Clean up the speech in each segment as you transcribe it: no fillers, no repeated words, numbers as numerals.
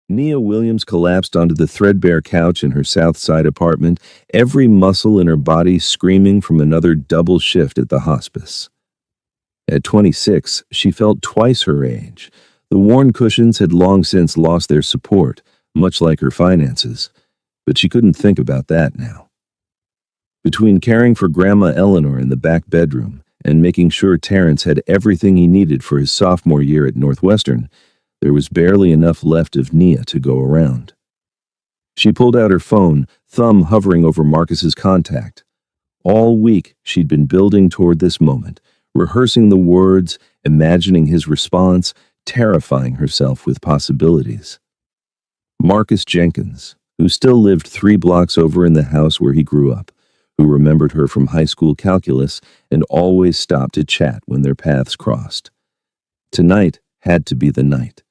Nia Williams collapsed onto the threadbare couch in her South Side apartment, every muscle in her body screaming from another double shift at the hospice. At 26, she felt twice her age. The worn cushions had long since lost their support, much like her finances, but she couldn't think about that now. Between caring for Grandma Eleanor in the back bedroom and making sure Terrence had everything he needed for his sophomore year at Northwestern, there was barely enough left of Nia to go around. She pulled out her phone, thumb hovering over Marcus's contact. All week, she'd been building toward this moment, rehearsing the words, imagining his response, terrifying herself with possibilities. Marcus Jenkins, who still lived 3 blocks over in the house where he grew up, who remembered her from high school calculus and always stopped to chat when their paths crossed. Tonight had to be the night.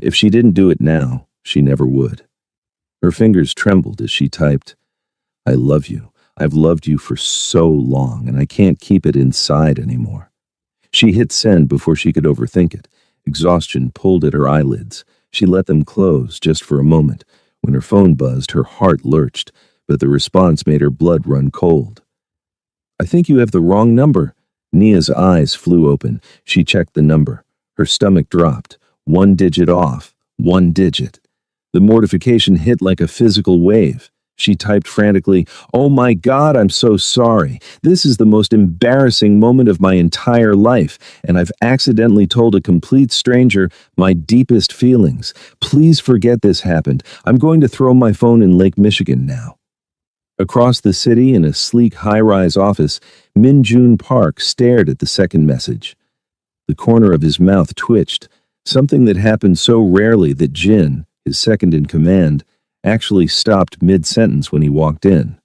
If she didn't do it now, she never would. Her fingers trembled as she typed, "I love you. I've loved you for so long, and I can't keep it inside anymore." She hit send before she could overthink it. Exhaustion pulled at her eyelids. She let them close just for a moment. When her phone buzzed, her heart lurched, but the response made her blood run cold. "I think you have the wrong number." Nia's eyes flew open. She checked the number. Her stomach dropped. 1 digit off. 1 digit. The mortification hit like a physical wave. She typed frantically, "Oh my God, I'm so sorry. This is the most embarrassing moment of my entire life, and I've accidentally told a complete stranger my deepest feelings. Please forget this happened. I'm going to throw my phone in Lake Michigan now." Across the city in a sleek high-rise office, Min Jun Park stared at the second message. The corner of his mouth twitched, something that happened so rarely that Jin, his second in command, actually stopped mid-sentence when he walked in.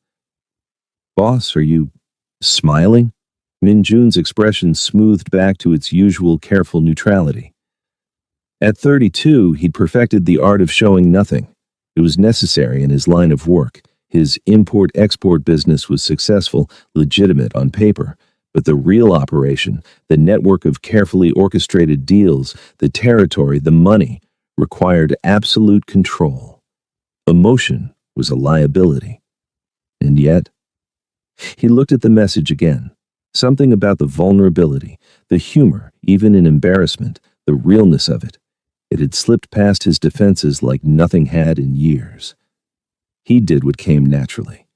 "Boss, are you smiling?" Min Jun's expression smoothed back to its usual careful neutrality. At 32, he'd perfected the art of showing nothing. It was necessary in his line of work. His import-export business was successful, legitimate on paper, but the real operation, the network of carefully orchestrated deals, the territory, the money, required absolute control. Emotion was a liability. And yet, he looked at the message again. Something about the vulnerability, the humor, even in embarrassment, the realness of it. It had slipped past his defenses like nothing had in years. He did what came naturally.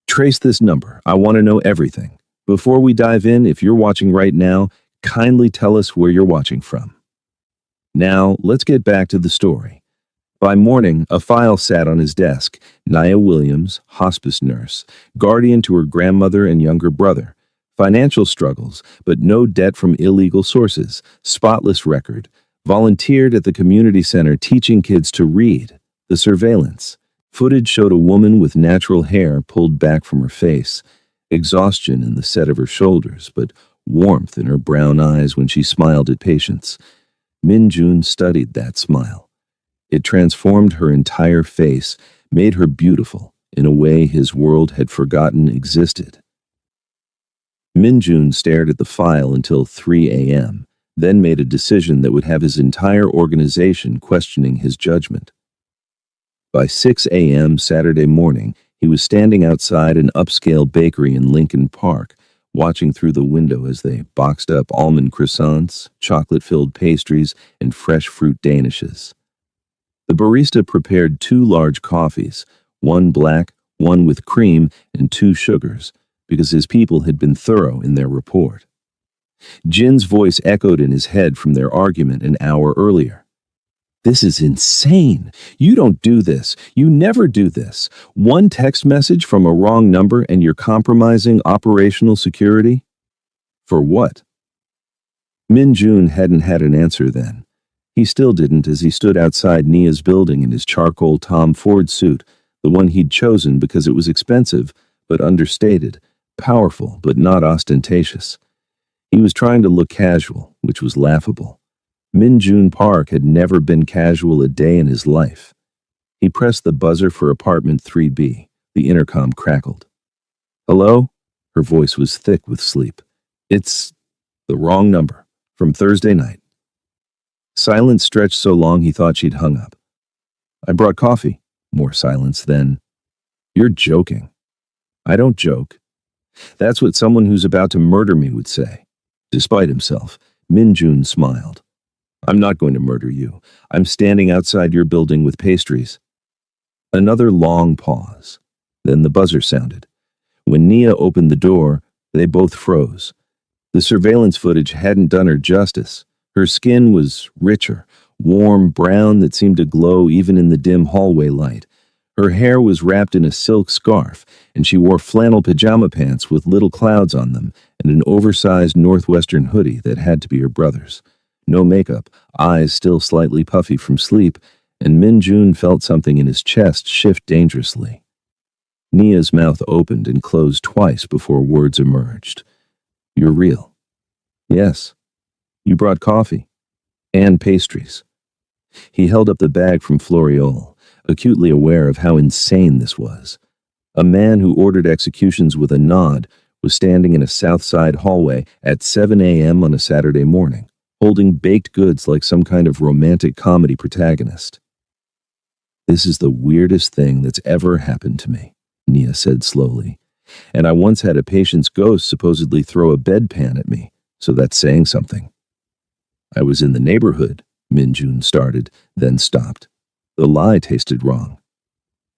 "Trace this number. I want to know everything. Before we dive in, if you're watching right now, kindly tell us where you're watching from." Now, let's get back to the story. By morning, a file sat on his desk. Nia Williams, hospice nurse, guardian to her grandmother and younger brother. Financial struggles, but no debt from illegal sources. Spotless record. Volunteered at the community center teaching kids to read. The surveillance. Footage showed a woman with natural hair pulled back from her face. Exhaustion in the set of her shoulders, but warmth in her brown eyes when she smiled at patients. Min Jun studied that smile. It transformed her entire face, made her beautiful in a way his world had forgotten existed. Min Jun stared at the file until 3 a.m., then made a decision that would have his entire organization questioning his judgment. By 6 a.m. Saturday morning, he was standing outside an upscale bakery in Lincoln Park, watching through the window as they boxed up almond croissants, chocolate-filled pastries, and fresh fruit danishes. The barista prepared 2 large coffees, 1 black, 1 with cream, and 2 sugars, because his people had been thorough in their report. Jin's voice echoed in his head from their argument an hour earlier. "This is insane. You don't do this. You never do this. 1 text message from a wrong number and you're compromising operational security? For what?" Min Jun hadn't had an answer then. He still didn't as he stood outside Nia's building in his charcoal Tom Ford suit, the one he'd chosen because it was expensive, but understated, powerful, but not ostentatious. He was trying to look casual, which was laughable. Min Jun Park had never been casual a day in his life. He pressed the buzzer for apartment 3B. The intercom crackled. "Hello?" Her voice was thick with sleep. "It's the wrong number. From Thursday night." Silence stretched so long he thought she'd hung up. I brought coffee. More silence then. You're joking. I don't joke. That's what someone who's about to murder me would say. Despite himself, Min Jun smiled. I'm not going to murder you. I'm standing outside your building with pastries. Another long pause. Then the buzzer sounded. When Nia opened the door, they both froze. The surveillance footage hadn't done her justice. Her skin was richer, warm brown that seemed to glow even in the dim hallway light. Her hair was wrapped in a silk scarf, and she wore flannel pajama pants with little clouds on them and an oversized northwestern hoodie that had to be her brother's. No makeup, eyes still slightly puffy from sleep, and Min Jun felt something in his chest shift dangerously. Nia's mouth opened and closed twice before words emerged. You're real. Yes. You brought coffee. And pastries. He held up the bag from Floriole, acutely aware of how insane this was. A man who ordered executions with a nod was standing in a South Side hallway at 7 a.m. on a Saturday morning, holding baked goods like some kind of romantic comedy protagonist. This is the weirdest thing that's ever happened to me, Nia said slowly. And I once had a patient's ghost supposedly throw a bedpan at me, so that's saying something. I was in the neighborhood, Min Jun started, then stopped. The lie tasted wrong.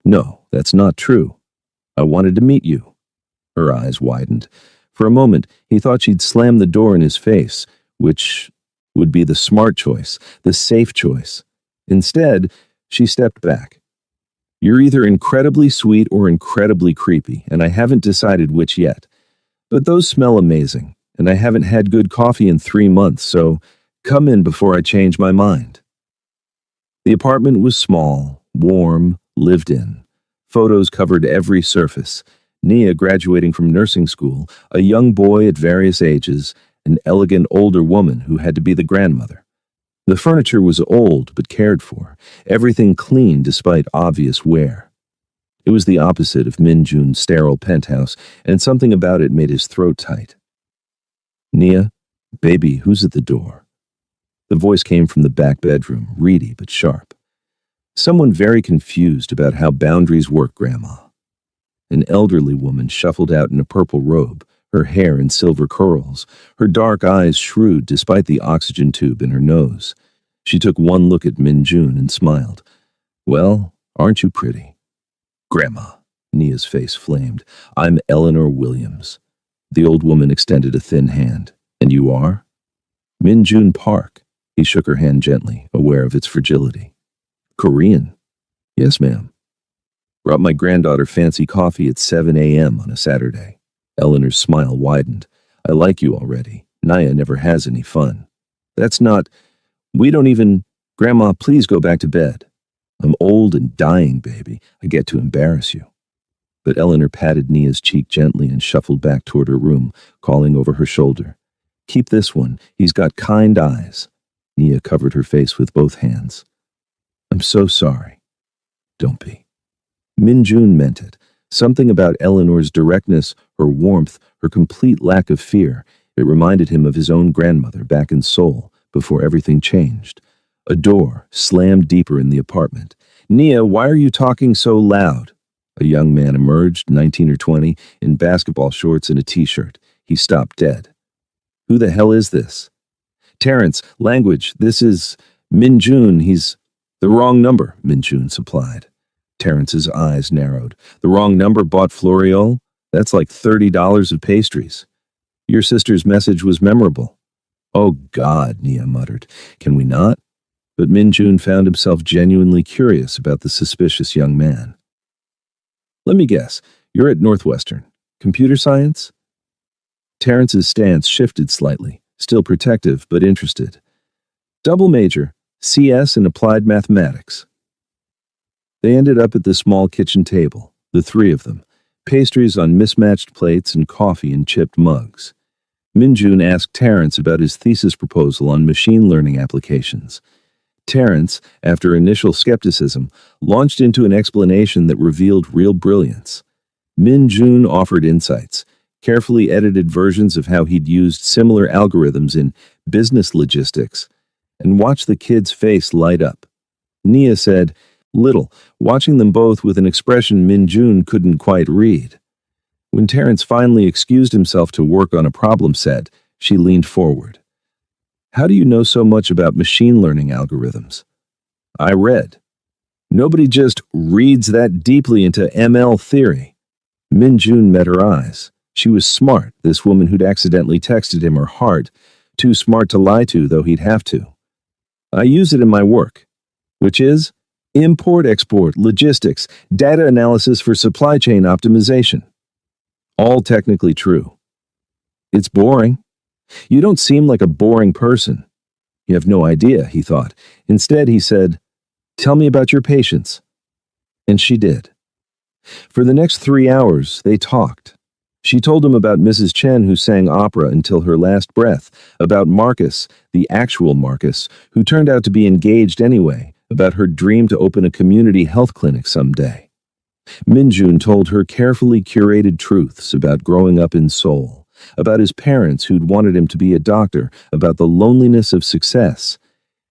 No, that's not true. I wanted to meet you. Her eyes widened. For a moment, he thought she'd slam the door in his face, which would be the smart choice, the safe choice. Instead, she stepped back. You're either incredibly sweet or incredibly creepy, and I haven't decided which yet. But those smell amazing, and I haven't had good coffee in 3 months, so come in before I change my mind. The apartment was small, warm, lived in. Photos covered every surface. Nia graduating from nursing school, a young boy at various ages, an elegant older woman who had to be the grandmother. The furniture was old but cared for, everything clean despite obvious wear. It was the opposite of Min Jun's sterile penthouse, and something about it made his throat tight. Nia, baby, who's at the door? The voice came from the back bedroom, reedy but sharp. Someone very confused about how boundaries work, Grandma. An elderly woman shuffled out in a purple robe, her hair in silver curls, her dark eyes shrewd despite the oxygen tube in her nose. She took one look at Min Jun and smiled. Well, aren't you pretty? Grandma, Nia's face flamed. I'm Eleanor Williams. The old woman extended a thin hand. And you are? Min Jun Park. He shook her hand gently, aware of its fragility. Korean? Yes, ma'am. Brought my granddaughter fancy coffee at 7 a.m. on a Saturday. Eleanor's smile widened. I like you already. Nia never has any fun. That's not... We don't even... Grandma, please go back to bed. I'm old and dying, baby. I get to embarrass you. But Eleanor patted Nia's cheek gently and shuffled back toward her room, calling over her shoulder. Keep this one. He's got kind eyes. Nia covered her face with both hands. I'm so sorry. Don't be. Min Jun meant it. Something about Eleanor's directness, her warmth, her complete lack of fear. It reminded him of his own grandmother back in Seoul, before everything changed. A door slammed deeper in the apartment. Nia, why are you talking so loud? A young man emerged, 19 or 20, in basketball shorts and a t-shirt. He stopped dead. Who the hell is this? Terrence, language, this is Min Jun. He's the wrong number, Min Jun supplied. Terrence's eyes narrowed. The wrong number bought Floriole? That's like $30 of pastries. Your sister's message was memorable. Oh God, Nia muttered. Can we not? But Min Jun found himself genuinely curious about the suspicious young man. Let me guess, you're at Northwestern. Computer science? Terrence's stance shifted slightly, still protective but interested. Double major, CS and applied mathematics. They ended up at the small kitchen table, the three of them, pastries on mismatched plates and coffee in chipped mugs. Min Jun asked Terrence about his thesis proposal on machine learning applications. Terrence, after initial skepticism, launched into an explanation that revealed real brilliance. Min Jun offered insights, carefully edited versions of how he'd used similar algorithms in business logistics, and watched the kid's face light up. Nia said, Little, watching them both with an expression Min-jun couldn't quite read. When Terrence finally excused himself to work on a problem set, she leaned forward. How do you know so much about machine learning algorithms? I read. Nobody just reads that deeply into ML theory. Min-jun met her eyes. She was smart, this woman who'd accidentally texted him her heart. Too smart to lie to, though he'd have to. I use it in my work, which is import-export, logistics, data analysis for supply chain optimization. All technically true. It's boring. You don't seem like a boring person. You have no idea, he thought. Instead, he said, "Tell me about your patients." And she did. For the next 3 hours, they talked. She told him about Mrs. Chen, who sang opera until her last breath, about Marcus, the actual Marcus, who turned out to be engaged anyway, about her dream to open a community health clinic someday. Min-jun told her carefully curated truths about growing up in Seoul, about his parents who'd wanted him to be a doctor, about the loneliness of success.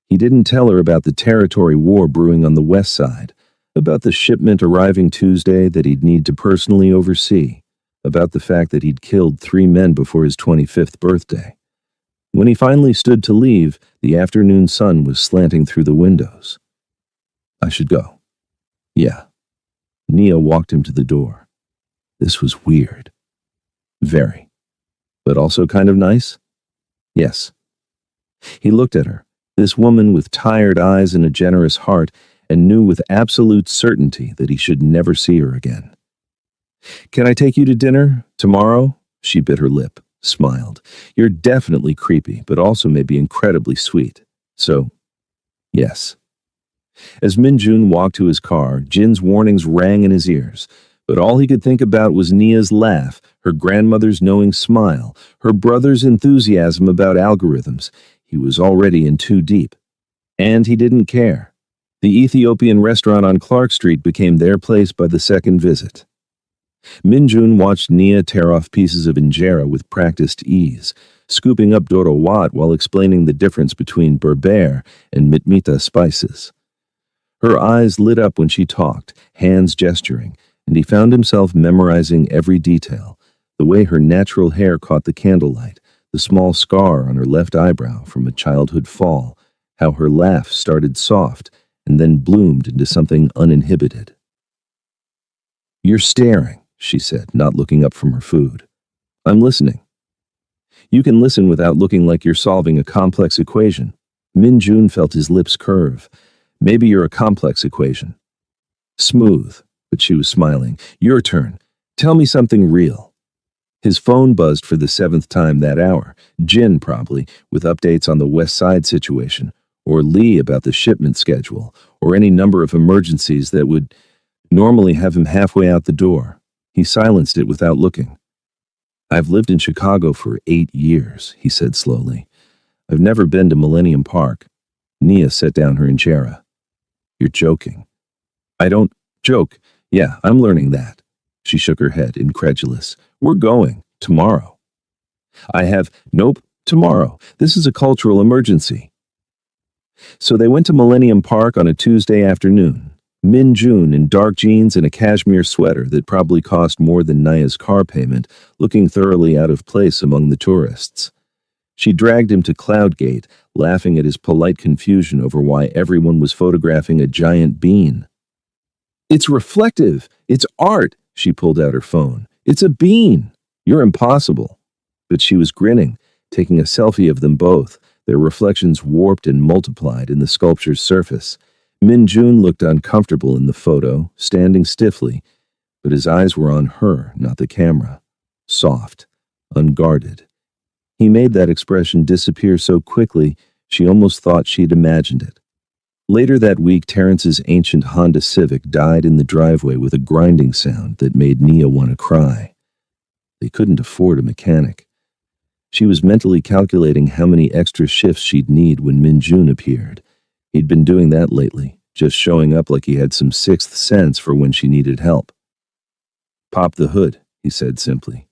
He didn't tell her about the territory war brewing on the west side, about the shipment arriving Tuesday that he'd need to personally oversee, about the fact that he'd killed 3 men before his 25th birthday. When he finally stood to leave, the afternoon sun was slanting through the windows. I should go. Yeah. Nia walked him to the door. This was weird. Very. But also kind of nice? Yes. He looked at her, this woman with tired eyes and a generous heart, and knew with absolute certainty that he should never see her again. Can I take you to dinner? Tomorrow? She bit her lip, smiled. You're definitely creepy, but also maybe incredibly sweet. So, yes. As Min-jun walked to his car, Jin's warnings rang in his ears, but all he could think about was Nia's laugh, her grandmother's knowing smile, her brother's enthusiasm about algorithms. He was already in too deep. And he didn't care. The Ethiopian restaurant on Clark Street became their place by the second visit. Min-jun watched Nia tear off pieces of injera with practiced ease, scooping up dorowat while explaining the difference between berber and mitmita spices. Her eyes lit up when she talked, hands gesturing, and he found himself memorizing every detail, the way her natural hair caught the candlelight, the small scar on her left eyebrow from a childhood fall, how her laugh started soft and then bloomed into something uninhibited. You're staring, she said, not looking up from her food. I'm listening. You can listen without looking like you're solving a complex equation. Min-jun felt his lips curve. Maybe you're a complex equation. Smooth, but she was smiling. Your turn. Tell me something real. His phone buzzed for the 7th time that hour. Jin, probably, with updates on the West Side situation, or Lee about the shipment schedule, or any number of emergencies that would normally have him halfway out the door. He silenced it without looking. I've lived in Chicago for 8 years, he said slowly. I've never been to Millennium Park. Nia set down her injera. You're joking. I don't joke. Yeah, I'm learning that. She shook her head, incredulous. We're going. Tomorrow. Nope, tomorrow. This is a cultural emergency. So they went to Millennium Park on a Tuesday afternoon. Min-jun in dark jeans and a cashmere sweater that probably cost more than Nia's car payment, looking thoroughly out of place among the tourists. She dragged him to Cloudgate, laughing at his polite confusion over why everyone was photographing a giant bean. It's reflective. It's art. She pulled out her phone. It's a bean. You're impossible. But she was grinning, taking a selfie of them both, their reflections warped and multiplied in the sculpture's surface. Min-jun looked uncomfortable in the photo, standing stiffly, but his eyes were on her, not the camera. Soft, unguarded. He made that expression disappear so quickly, she almost thought she'd imagined it. Later that week, Terrence's ancient Honda Civic died in the driveway with a grinding sound that made Nia want to cry. They couldn't afford a mechanic. She was mentally calculating how many extra shifts she'd need when Min-jun appeared. He'd been doing that lately, just showing up like he had some sixth sense for when she needed help. Pop the hood, he said simply.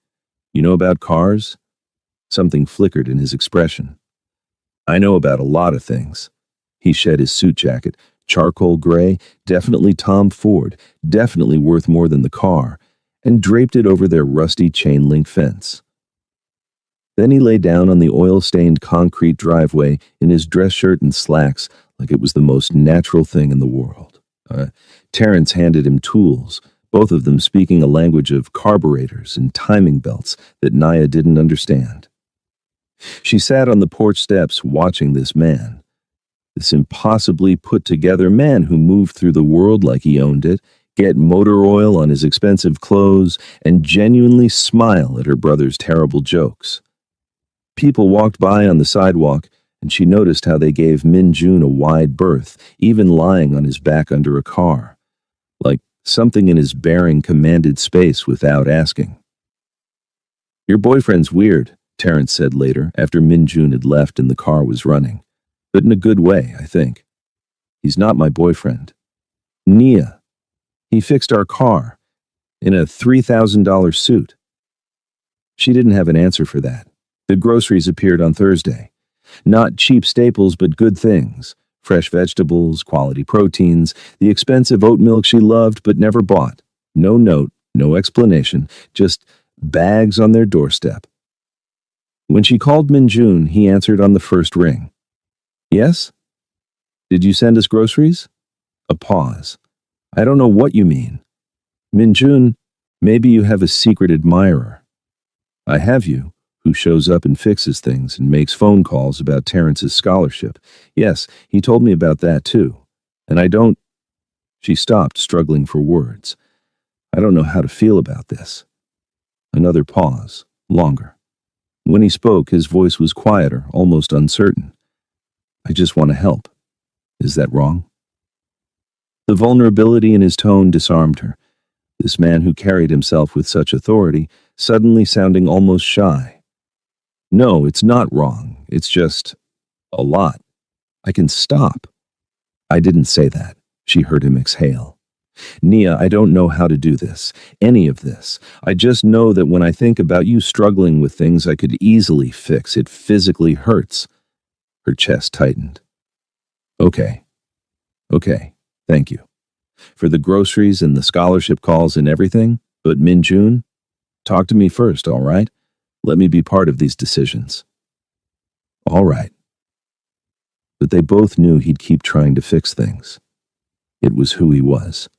You know about cars? Something flickered in his expression. I know about a lot of things. He shed his suit jacket. Charcoal gray, definitely Tom Ford, definitely worth more than the car, and draped it over their rusty chain-link fence. Then he lay down on the oil-stained concrete driveway in his dress shirt and slacks like it was the most natural thing in the world. Terrence handed him tools, both of them speaking a language of carburetors and timing belts that Naya didn't understand. She sat on the porch steps watching this man, this impossibly put-together man who moved through the world like he owned it, get motor oil on his expensive clothes, and genuinely smile at her brother's terrible jokes. People walked by on the sidewalk, and she noticed how they gave Min Jun a wide berth, even lying on his back under a car, like something in his bearing commanded space without asking. "Your boyfriend's weird," Terrence said later, after Min Jun had left and the car was running. "But in a good way, I think. He's not my boyfriend. Nia. He fixed our car. In a $3,000 suit." She didn't have an answer for that. The groceries appeared on Thursday. Not cheap staples, but good things. Fresh vegetables, quality proteins, the expensive oat milk she loved but never bought. No note, no explanation, just bags on their doorstep. When she called Min Jun, he answered on the first ring. "Yes? Did you send us groceries?" A pause. "I don't know what you mean." "Min Jun, maybe you have a secret admirer." "I have you, who shows up and fixes things and makes phone calls about Terrence's scholarship. Yes, he told me about that too. And I don't—" She stopped, struggling for words. "I don't know how to feel about this." Another pause, longer. When he spoke, his voice was quieter, almost uncertain. "I just want to help. Is that wrong?" The vulnerability in his tone disarmed her. This man who carried himself with such authority, suddenly sounding almost shy. "No, it's not wrong. It's just a lot. I can stop." "I didn't say that," she heard him exhale. "Nia, I don't know how to do this, any of this. I just know that when I think about you struggling with things I could easily fix, it physically hurts." Her chest tightened. Okay, thank you. For the groceries and the scholarship calls and everything, but Min Jun, talk to me first, all right? Let me be part of these decisions." "All right." But they both knew he'd keep trying to fix things. It was who he was.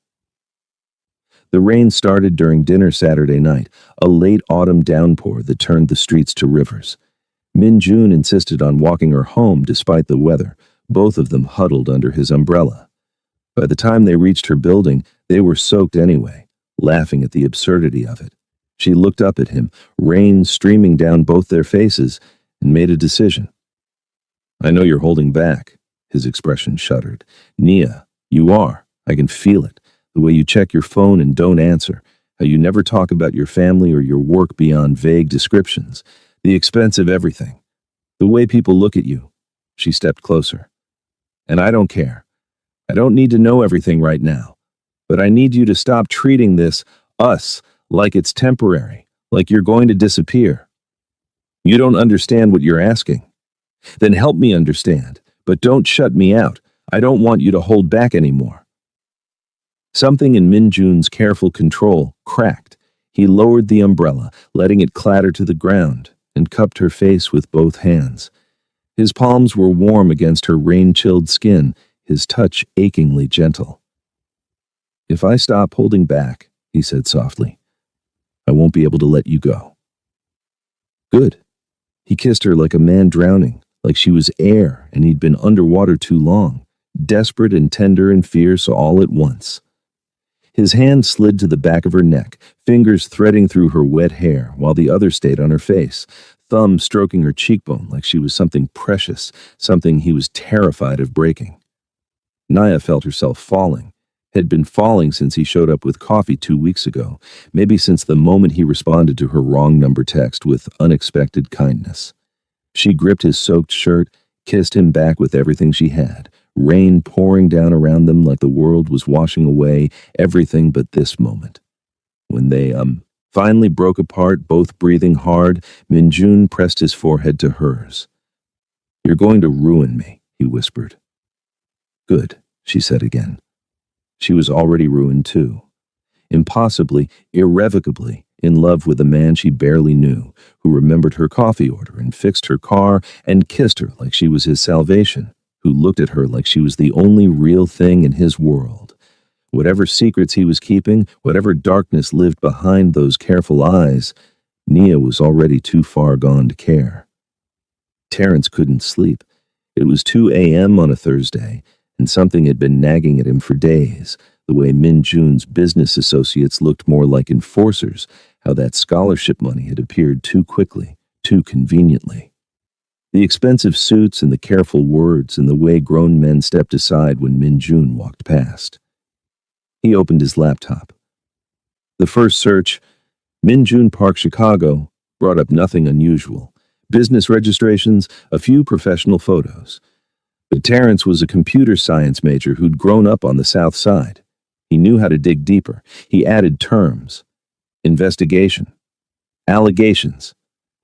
The rain started during dinner Saturday night, a late autumn downpour that turned the streets to rivers. Min Jun insisted on walking her home despite the weather, both of them huddled under his umbrella. By the time they reached her building, they were soaked anyway, laughing at the absurdity of it. She looked up at him, rain streaming down both their faces, and made a decision. "I know you're holding back." His expression shuddered. "Nia, you are. I can feel it. The way you check your phone and don't answer. How you never talk about your family or your work beyond vague descriptions. The expense of everything. The way people look at you." She stepped closer. "And I don't care. I don't need to know everything right now. But I need you to stop treating this, us, like it's temporary, like you're going to disappear. You don't understand what you're asking. Then help me understand, but don't shut me out. I don't want you to hold back anymore." Something in Min Jun's careful control cracked. He lowered the umbrella, letting it clatter to the ground, and cupped her face with both hands. His palms were warm against her rain-chilled skin, his touch achingly gentle. "If I stop holding back," he said softly, "I won't be able to let you go." "Good." He kissed her like a man drowning, like she was air and he'd been underwater too long, desperate and tender and fierce all at once. His hand slid to the back of her neck, fingers threading through her wet hair while the other stayed on her face, thumb stroking her cheekbone like she was something precious, something he was terrified of breaking. Naya felt herself falling. Had been falling since he showed up with coffee 2 weeks ago, maybe since the moment he responded to her wrong number text with unexpected kindness. She gripped his soaked shirt, kissed him back with everything she had, rain pouring down around them like the world was washing away everything but this moment. When they, finally broke apart, both breathing hard, Min Jun pressed his forehead to hers. "You're going to ruin me," he whispered. "Good," she said again. She was already ruined too. Impossibly, irrevocably, in love with a man she barely knew, who remembered her coffee order and fixed her car and kissed her like she was his salvation, who looked at her like she was the only real thing in his world. Whatever secrets he was keeping, whatever darkness lived behind those careful eyes, Nia was already too far gone to care. Terrence couldn't sleep. It was 2 a.m. on a Thursday, and something had been nagging at him for days. The way Min Jun's business associates looked more like enforcers, how that scholarship money had appeared too quickly, too conveniently. The expensive suits and the careful words and the way grown men stepped aside when Min Jun walked past. He opened his laptop. The first search, Min Jun Park, Chicago, brought up nothing unusual. Business registrations, a few professional photos. But Terrence was a computer science major who'd grown up on the South Side. He knew how to dig deeper. He added terms. Investigation. Allegations.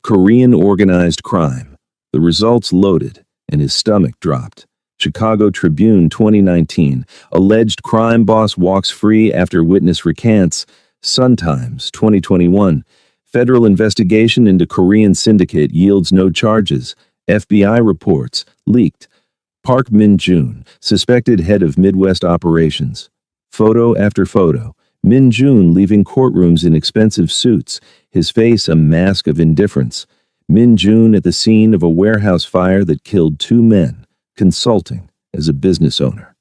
Korean organized crime. The results loaded, and his stomach dropped. Chicago Tribune 2019. Alleged crime boss walks free after witness recants. Sun Times 2021. Federal investigation into Korean syndicate yields no charges. FBI reports. Leaked. Park Min Jun, suspected head of Midwest operations. Photo after photo. Min Jun leaving courtrooms in expensive suits, his face a mask of indifference. Min Jun at the scene of a warehouse fire that killed 2 men, consulting as a business owner.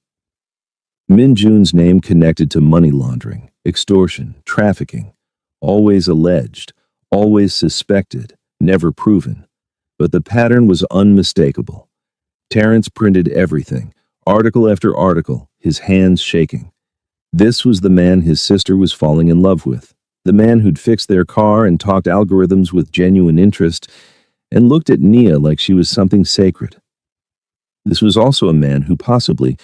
Min Jun's name connected to money laundering, extortion, trafficking. Always alleged, always suspected, never proven. But the pattern was unmistakable. Terrence printed everything, article after article, his hands shaking. This was the man his sister was falling in love with, the man who'd fixed their car and talked algorithms with genuine interest, and looked at Nia like she was something sacred. This was also a man who probably,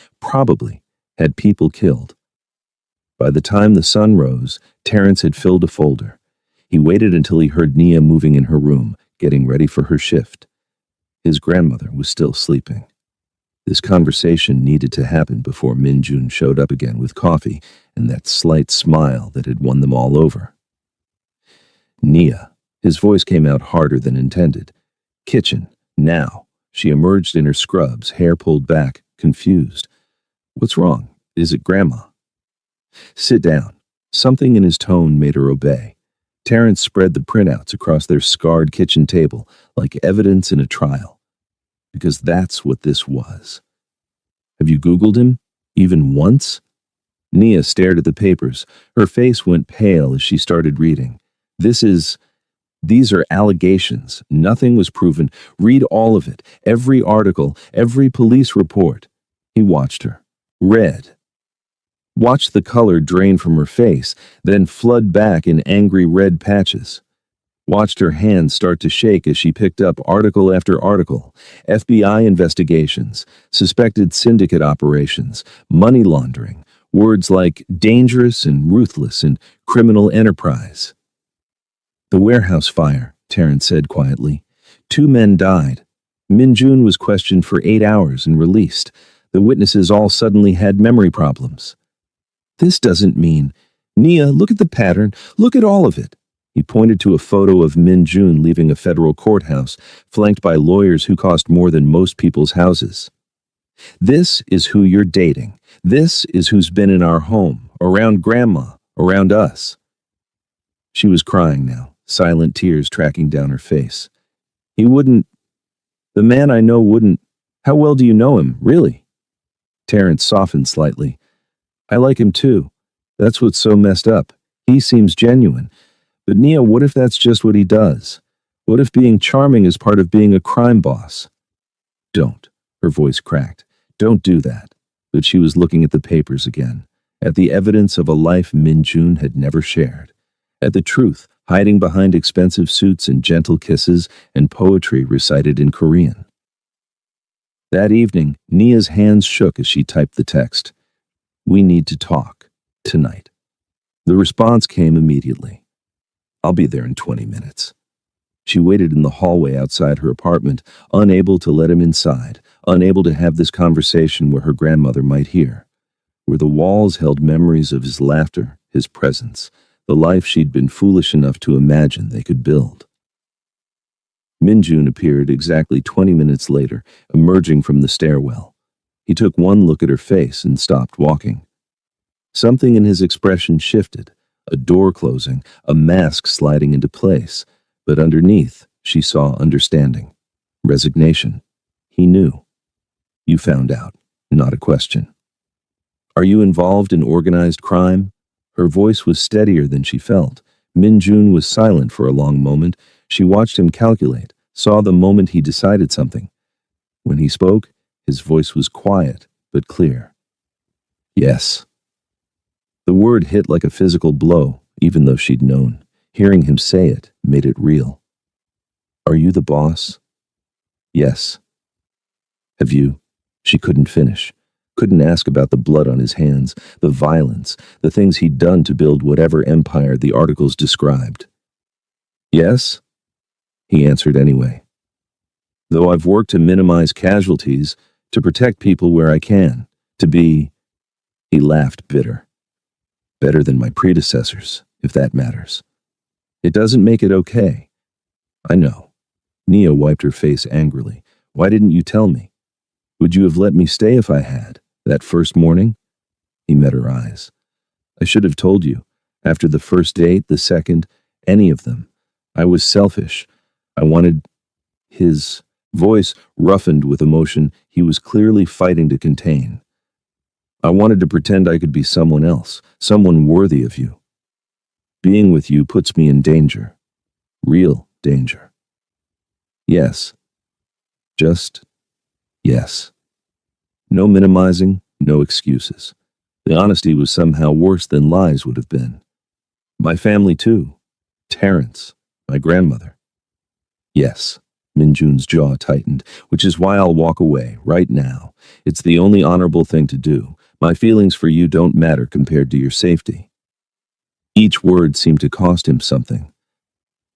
had people killed. By the time the sun rose, Terrence had filled a folder. He waited until he heard Nia moving in her room, getting ready for her shift. His grandmother was still sleeping. This conversation needed to happen before Min Jun showed up again with coffee and that slight smile that had won them all over. Nia. His voice came out harder than intended. Kitchen, now. She emerged in her scrubs, hair pulled back, confused. What's wrong? Is it Grandma? Sit down. Something in his tone made her obey. Terrence spread the printouts across their scarred kitchen table like evidence in a trial. Because that's what this was. Have you Googled him? Even once? Nia stared at the papers. Her face went pale as she started reading. These are allegations. Nothing was proven. Read all of it. Every article, every police report. He watched her. Read. Watched the color drain from her face, then flood back in angry red patches. Watched her hands start to shake as she picked up article after article. FBI investigations, suspected syndicate operations, money laundering, words like dangerous and ruthless and criminal enterprise. The warehouse fire, Terrence said quietly. 2 men died. Min Jun was questioned for 8 hours and released. The witnesses all suddenly had memory problems. This doesn't mean... Nia, look at the pattern. Look at all of it. He pointed to a photo of Min Jun leaving a federal courthouse, flanked by lawyers who cost more than most people's houses. This is who you're dating. This is who's been in our home, around Grandma, around us. She was crying now, silent tears tracking down her face. The man I know wouldn't. How well do you know him, really? Terrence softened slightly. I like him too. That's what's so messed up. He seems genuine. But Nia, what if that's just what he does? What if being charming is part of being a crime boss? Don't. Her voice cracked. Don't do that. But she was looking at the papers again, at the evidence of a life Min Jun had never shared, at the truth hiding behind expensive suits and gentle kisses and poetry recited in Korean. That evening, Nia's hands shook as she typed the text. We need to talk. Tonight. The response came immediately. I'll be there in 20 minutes. She waited in the hallway outside her apartment, unable to let him inside, unable to have this conversation where her grandmother might hear. where the walls held memories of his laughter, his presence, the life she'd been foolish enough to imagine they could build. Minjun appeared exactly 20 minutes later, emerging from the stairwell. He took one look at her face and stopped walking. Something in his expression shifted, a door closing, a mask sliding into place, but underneath she saw understanding, resignation. He knew. You found out, not a question. Are you involved in organized crime? Her voice was steadier than she felt. Minjun was silent for a long moment. She watched him calculate, saw the moment he decided something. When he spoke, his voice was quiet but clear. Yes. The word hit like a physical blow, even though she'd known. Hearing him say it made it real. Are you the boss? Yes. Have you? She couldn't finish. Couldn't ask about the blood on his hands, the violence, the things he'd done to build whatever empire the articles described. Yes? He answered anyway. Though I've worked to minimize casualties, to protect people where I can, to be... He laughed bitter. Better than my predecessors, if that matters. It doesn't make it okay. I know. Nia wiped her face angrily. Why didn't you tell me? Would you have let me stay if I had, that first morning? He met her eyes. I should have told you. After the first date, the second, any of them. I was selfish. I wanted... His voice roughened with emotion he was clearly fighting to contain. I wanted to pretend I could be someone else, someone worthy of you. Being with you puts me in danger. Real danger. Yes. Just yes. No minimizing, no excuses. The honesty was somehow worse than lies would have been. My family too. Terrence, my grandmother. Yes. Minjun's jaw tightened, which is why I'll walk away, right now. It's the only honorable thing to do. My feelings for you don't matter compared to your safety. Each word seemed to cost him something.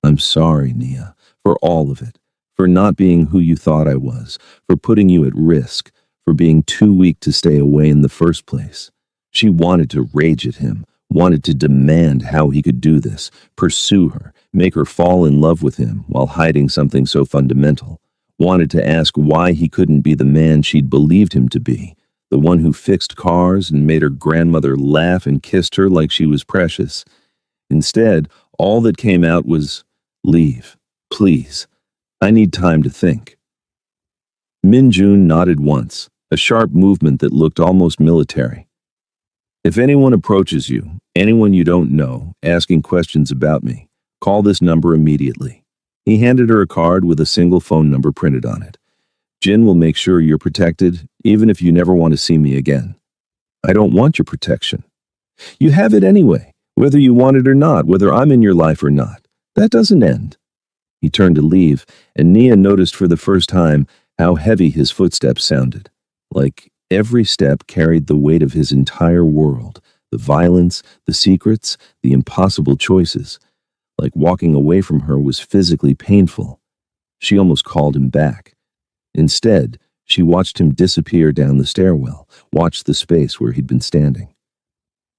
I'm sorry, Nia, for all of it, for not being who you thought I was, for putting you at risk, for being too weak to stay away in the first place. She wanted to rage at him, wanted to demand how he could do this, pursue her, make her fall in love with him while hiding something so fundamental, wanted to ask why he couldn't be the man she'd believed him to be, the one who fixed cars and made her grandmother laugh and kissed her like she was precious. Instead, all that came out was, leave, please. I need time to think. Minjun nodded once, a sharp movement that looked almost military. If anyone approaches you, anyone you don't know, asking questions about me, call this number immediately. He handed her a card with a single phone number printed on it. Jin will make sure you're protected, even if you never want to see me again. I don't want your protection. You have it anyway, whether you want it or not, whether I'm in your life or not. That doesn't end. He turned to leave, and Nia noticed for the first time how heavy his footsteps sounded. Like every step carried the weight of his entire world, the violence, the secrets, the impossible choices. Like walking away from her was physically painful. She almost called him back. Instead, she watched him disappear down the stairwell, watched the space where he'd been standing.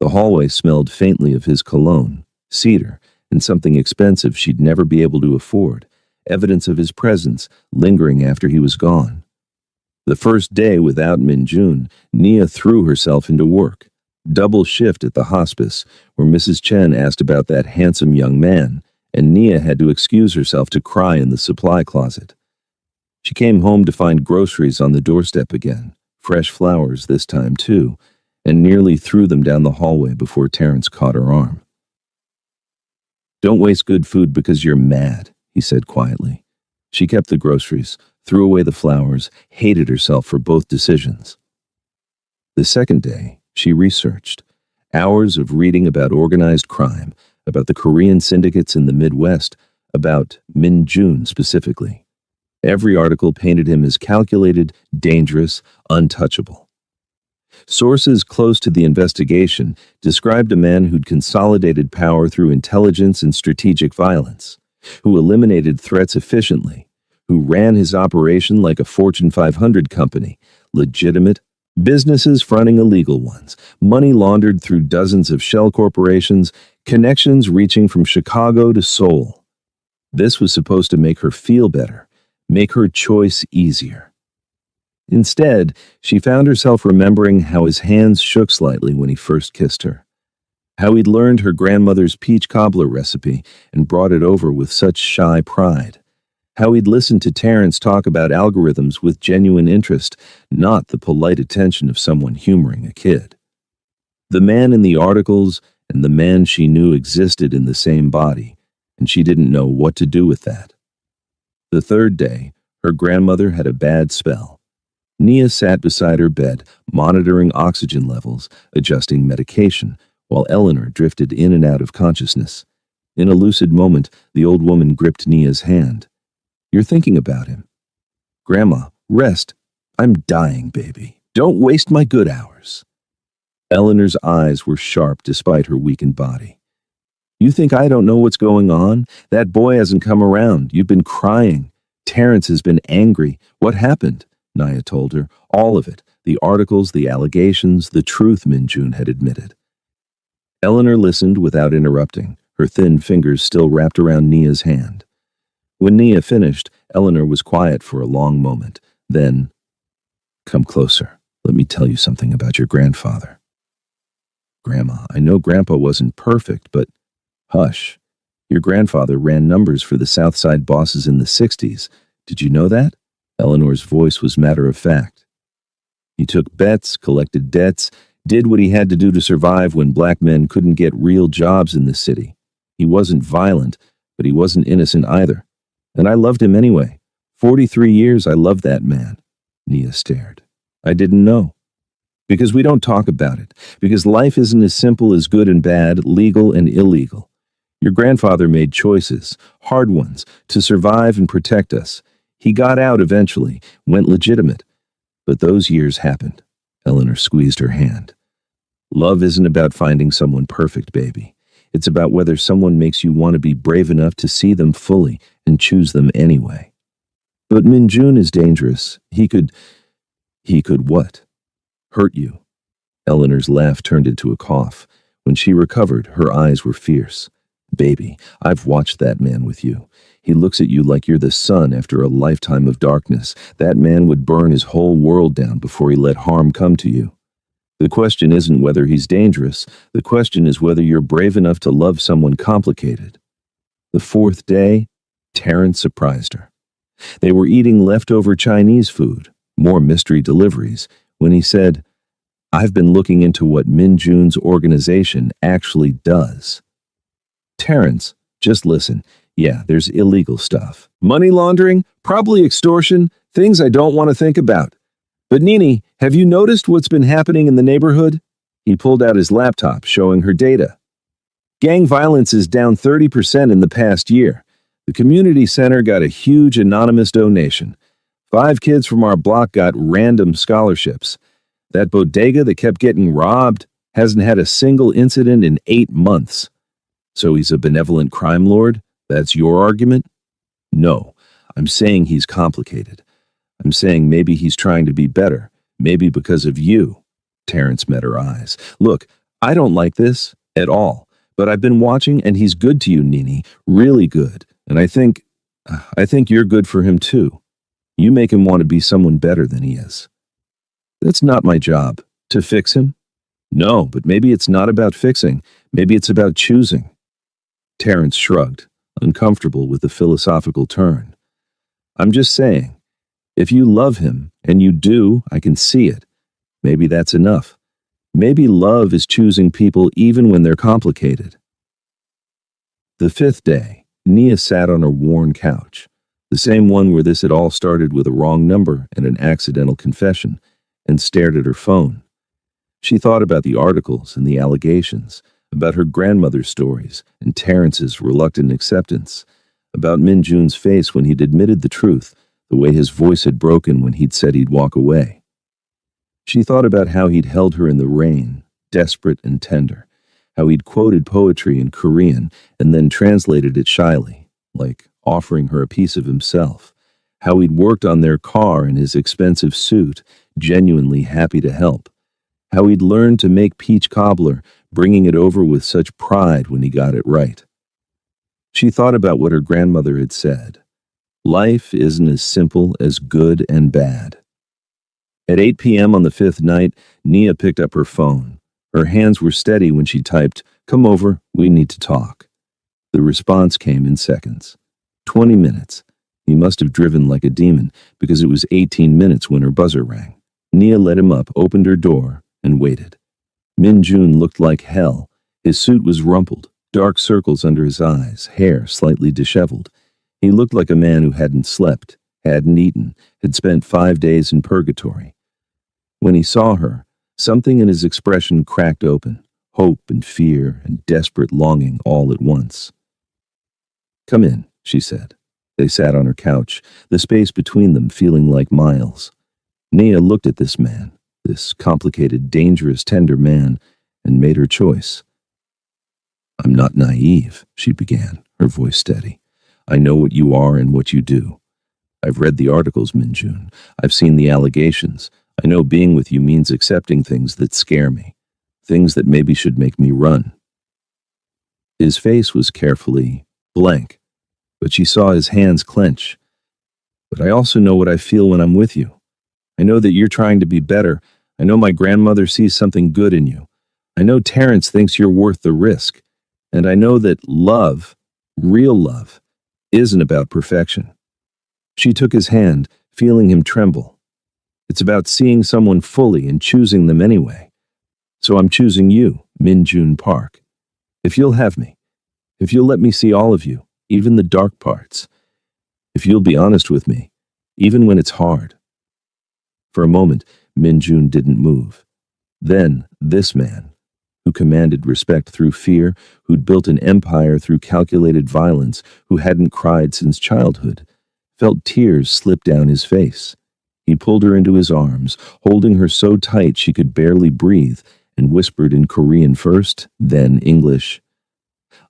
The hallway smelled faintly of his cologne, cedar, and something expensive she'd never be able to afford, evidence of his presence lingering after he was gone. The first day without Minjun, Nia threw herself into work. Double shift at the hospice, where Mrs. Chen asked about that handsome young man, and Nia had to excuse herself to cry in the supply closet. She came home to find groceries on the doorstep again, fresh flowers this time too, and nearly threw them down the hallway before Terrence caught her arm. Don't waste good food because you're mad, he said quietly. She kept the groceries, threw away the flowers, hated herself for both decisions. The second day, she researched. Hours of reading about organized crime, about the Korean syndicates in the Midwest, about Minjun specifically. Every article painted him as calculated, dangerous, untouchable. Sources close to the investigation described a man who'd consolidated power through intelligence and strategic violence, who eliminated threats efficiently, who ran his operation like a Fortune 500 company, legitimate, Businesses fronting illegal ones, money laundered through dozens of shell corporations, connections reaching from Chicago to Seoul. This was supposed to make her feel better, make her choice easier. Instead, she found herself remembering how his hands shook slightly when he first kissed her, how he'd learned her grandmother's peach cobbler recipe and brought it over with such shy pride, how he'd listened to Terrence talk about algorithms with genuine interest, not the polite attention of someone humoring a kid. The man in the articles and the man she knew existed in the same body, and she didn't know what to do with that. The third day, her grandmother had a bad spell. Nia sat beside her bed, monitoring oxygen levels, adjusting medication, while Eleanor drifted in and out of consciousness. In a lucid moment, the old woman gripped Nia's hand. "You're thinking about him." "Grandma, rest. I'm dying, baby. Don't waste my good hours." Eleanor's eyes were sharp despite her weakened body. "You think I don't know what's going on? That boy hasn't come around. You've been crying. Terrence has been angry. What happened?" Nia told her. All of it. The articles, the allegations, the truth Minjun had admitted. Eleanor listened without interrupting, her thin fingers still wrapped around Nia's hand. When Nia finished, Eleanor was quiet for a long moment. Then, "Come closer. Let me tell you something about your grandfather." "Grandma, I know Grandpa wasn't perfect, but..." "Hush. Your grandfather ran numbers for the Southside bosses in the 60s. Did you know that?" Eleanor's voice was matter of fact. "He took bets, collected debts, did what he had to do to survive when black men couldn't get real jobs in the city. He wasn't violent, but he wasn't innocent either. And I loved him anyway. 43 years I loved that man." Nia stared. "I didn't know. Because we don't talk about it. Because life isn't as simple as good and bad, legal and illegal. Your grandfather made choices, hard ones, to survive and protect us. He got out eventually, went legitimate. But those years happened." Eleanor squeezed her hand. "Love isn't about finding someone perfect, baby. It's about whether someone makes you want to be brave enough to see them fully and choose them anyway. But Minjun is dangerous. He could what? Hurt you." Eleanor's laugh turned into a cough. When she recovered, her eyes were fierce. "Baby, I've watched that man with you. He looks at you like you're the sun after a lifetime of darkness. That man would burn his whole world down before he let harm come to you. The question isn't whether he's dangerous. The question is whether you're brave enough to love someone complicated." The fourth day, Terrence surprised her. They were eating leftover Chinese food, more mystery deliveries, when he said, "I've been looking into what Minjun's organization actually does." "Terrence, just listen. Yeah, there's illegal stuff. Money laundering, probably extortion, things I don't want to think about. But Nini, have you noticed what's been happening in the neighborhood?" He pulled out his laptop, showing her data. "Gang violence is down 30% in the past year. The community center got a huge anonymous donation. 5 kids from our block got random scholarships. That bodega that kept getting robbed hasn't had a single incident in 8 months. So he's a benevolent crime lord? That's your argument?" "No, I'm saying he's complicated. I'm saying maybe he's trying to be better, maybe because of you." Terrence met her eyes. "Look, I don't like this at all, but I've been watching and he's good to you, Nini, really good. And I think you're good for him too. You make him want to be someone better than he is." "That's not my job. To fix him?" "No, but maybe it's not about fixing. Maybe it's about choosing." Terrence shrugged, uncomfortable with the philosophical turn. "I'm just saying, if you love him, and you do, I can see it. Maybe that's enough. Maybe love is choosing people even when they're complicated." The fifth day, Nia sat on her worn couch, the same one where this had all started with a wrong number and an accidental confession, and stared at her phone. She thought about the articles and the allegations, about her grandmother's stories and Terrence's reluctant acceptance, about Minjun's face when he'd admitted the truth, the way his voice had broken when he'd said he'd walk away. She thought about how he'd held her in the rain, desperate and tender, how he'd quoted poetry in Korean and then translated it shyly, like offering her a piece of himself, how he'd worked on their car in his expensive suit, genuinely happy to help, how he'd learned to make peach cobbler, bringing it over with such pride when he got it right. She thought about what her grandmother had said. Life isn't as simple as good and bad. At 8 p.m. on the fifth night, Nia picked up her phone. Her hands were steady when she typed, "Come over, we need to talk." The response came in seconds. 20 minutes. He must have driven like a demon, because it was 18 minutes when her buzzer rang. Nia let him up, opened her door, and waited. Min Jun looked like hell. His suit was rumpled, dark circles under his eyes, hair slightly disheveled. He looked like a man who hadn't slept, hadn't eaten, had spent 5 days in purgatory. When he saw her, something in his expression cracked open, hope and fear and desperate longing all at once. "Come in," she said. They sat on her couch, the space between them feeling like miles. Nia looked at this man, this complicated, dangerous, tender man, and made her choice. "I'm not naive," she began, her voice steady. "I know what you are and what you do. I've read the articles, Min Jun. I've seen the allegations. I know being with you means accepting things that scare me, things that maybe should make me run." His face was carefully blank, but she saw his hands clench. "But I also know what I feel when I'm with you. I know that you're trying to be better. I know my grandmother sees something good in you. I know Terrence thinks you're worth the risk. And I know that love, real love, isn't about perfection." She took his hand, feeling him tremble. "It's about seeing someone fully and choosing them anyway. So I'm choosing you, Min Jun Park. If you'll have me, if you'll let me see all of you, even the dark parts, if you'll be honest with me, even when it's hard." For a moment, Min Jun didn't move. Then, this man, who commanded respect through fear, who'd built an empire through calculated violence, who hadn't cried since childhood, felt tears slip down his face. He pulled her into his arms, holding her so tight she could barely breathe, and whispered in Korean first, then English,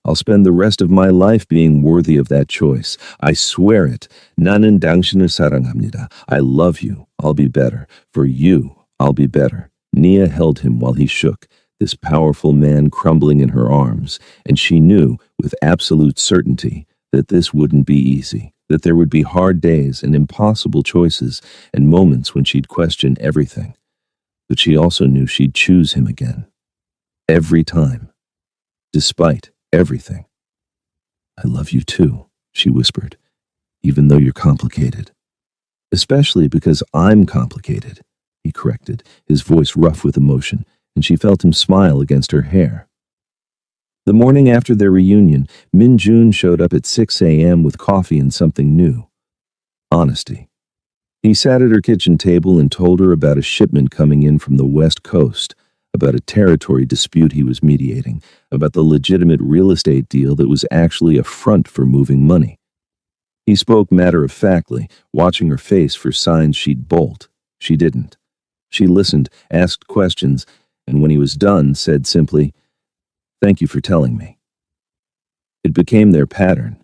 "I'll spend the rest of my life being worthy of that choice. I swear it. 나는 당신을 사랑합니다. I love you. I'll be better. For you, I'll be better." Nia held him while he shook, this powerful man crumbling in her arms, and she knew, with absolute certainty, that this wouldn't be easy, that there would be hard days and impossible choices, and moments when she'd question everything. But she also knew she'd choose him again. Every time. Despite everything. "I love you too," she whispered, "even though you're complicated." "Especially because I'm complicated," he corrected, his voice rough with emotion, and she felt him smile against her hair. The morning after their reunion, Min Jun showed up at 6 a.m. with coffee and something new. Honesty. He sat at her kitchen table and told her about a shipment coming in from the West Coast, about a territory dispute he was mediating, about the legitimate real estate deal that was actually a front for moving money. He spoke matter-of-factly, watching her face for signs she'd bolt. She didn't. She listened, asked questions, and when he was done, said simply, "Thank you for telling me." It became their pattern.